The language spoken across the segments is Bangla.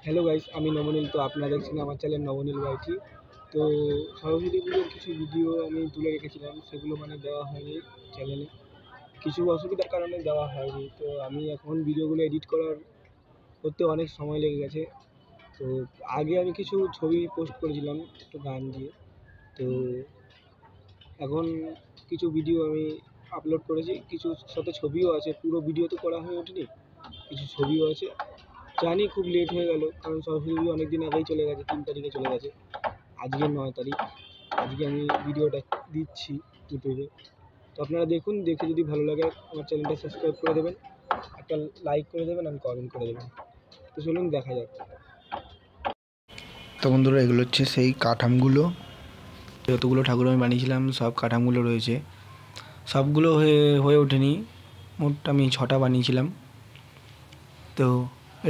হ্যালো গাইস, আমি নবনীল। তো আপনারা দেখছেন আমার চ্যানেল নবনীল বাইটি। তো সরস্বতী পুজোর কিছু ভিডিও আমি তুলে রেখেছিলাম, সেগুলো দেওয়া হয়নি চ্যানেলে। কিছু অসুবিধার কারণে দেওয়া হয়নি। তো আমি এখন ভিডিওগুলো এডিট করতে অনেক সময় লেগে গেছে। তো আগে আমি কিছু ছবি পোস্ট করেছিলাম একটু গান দিয়ে। তো এখন কিছু ভিডিও আমি আপলোড করেছি, কিছু সাথে ছবিও আছে। পুরো ভিডিও তো করা হয়ে ওঠেনি, কিছু ছবিও আছে। জানি খুব লেট হয়ে গেল, কারণ সরস্বতী পুজো অনেক দিন আগেই চলে গেছে, 3 তারিখে চলে গেছে। আজকে 9 তারিখ। আজকে আমি ভিডিওটা দিচ্ছি ইউটিউবে। তো আপনারা দেখুন, দেখে যদি ভালো লাগে আমার চ্যানেলটা সাবস্ক্রাইব করে দেবেন, একটা লাইক করে দেবেন আর কমেন্ট করে দেবেন। তো চলুন দেখা যাক। তো বন্ধুরা, এগুলো হচ্ছে সেই কাঠামগুলো। যতগুলো ঠাকুর আমি বানিয়েছিলাম সব কাঠামগুলো রয়েছে। সবগুলো হয়ে ওঠেনি, মোট আমি 6টা বানিয়েছিলাম। তো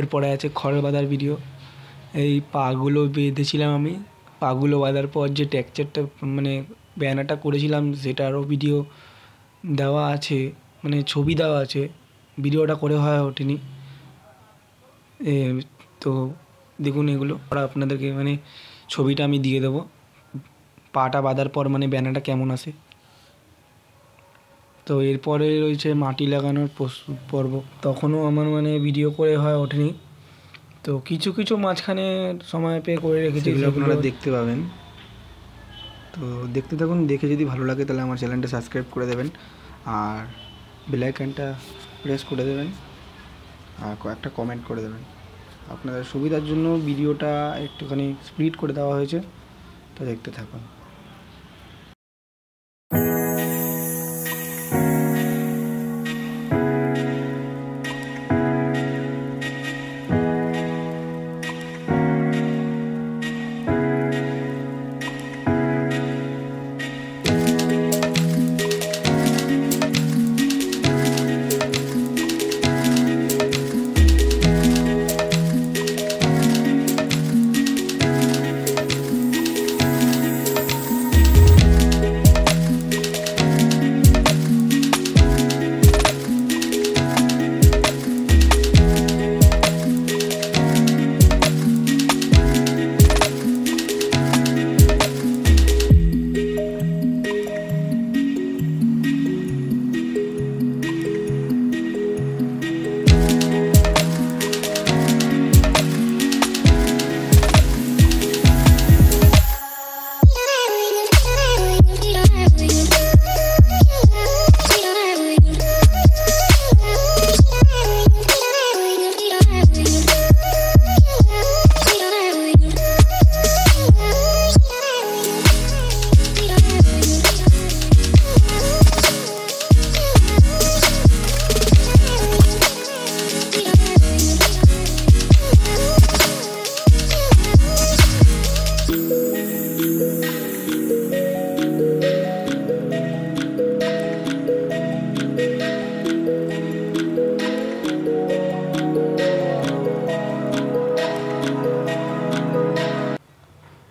এরপরে আছে খড় বাঁধার ভিডিও। এই পাগুলো বেঁধেছিলাম আমি। পাগুলো বাঁধার পর যে টেক্সচারটা ব্যানারটা করেছিলাম সেটারও ভিডিও দেওয়া আছে, ছবি দেওয়া আছে। ভিডিওটা করে হয়ে ওঠেনি। তো দেখুন, এগুলো আপনাদেরকে ছবিটা আমি দিয়ে দেবো। পাটা বাঁধার পর ব্যানারটা কেমন আসে। তো এরপরে রয়েছে মাটি লাগানোর পর্ব। তখনও আমার ভিডিও করে হয়ে ওঠেনি। তো কিছু কিছু মাঝখানে সময় পেয়ে করে রেখেছি, সেগুলো আপনারা দেখতে পাবেন। তো দেখতে থাকুন, দেখে যদি ভালো লাগে তাহলে আমার চ্যানেলটা সাবস্ক্রাইব করে দেবেন আর বেল আইকনটা প্রেস করে দেবেন আর কয়েকটা কমেন্ট করে দেবেন। আপনাদের সুবিধার জন্য ভিডিওটা একটুখানি স্প্লিট করে দেওয়া হয়েছে, তো দেখতে থাকুন।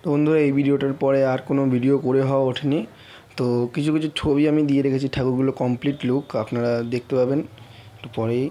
তো বন্ধুরা, এই ভিডিওটার পরে আর কোনো ভিডিও করে হওয়া ওঠেনি। তো কিছু কিছু ছবি আমি দিয়ে রেখেছি, ঠাকুরগুলো কমপ্লিট লুক আপনারা দেখতে পাবেন একটু পরেই।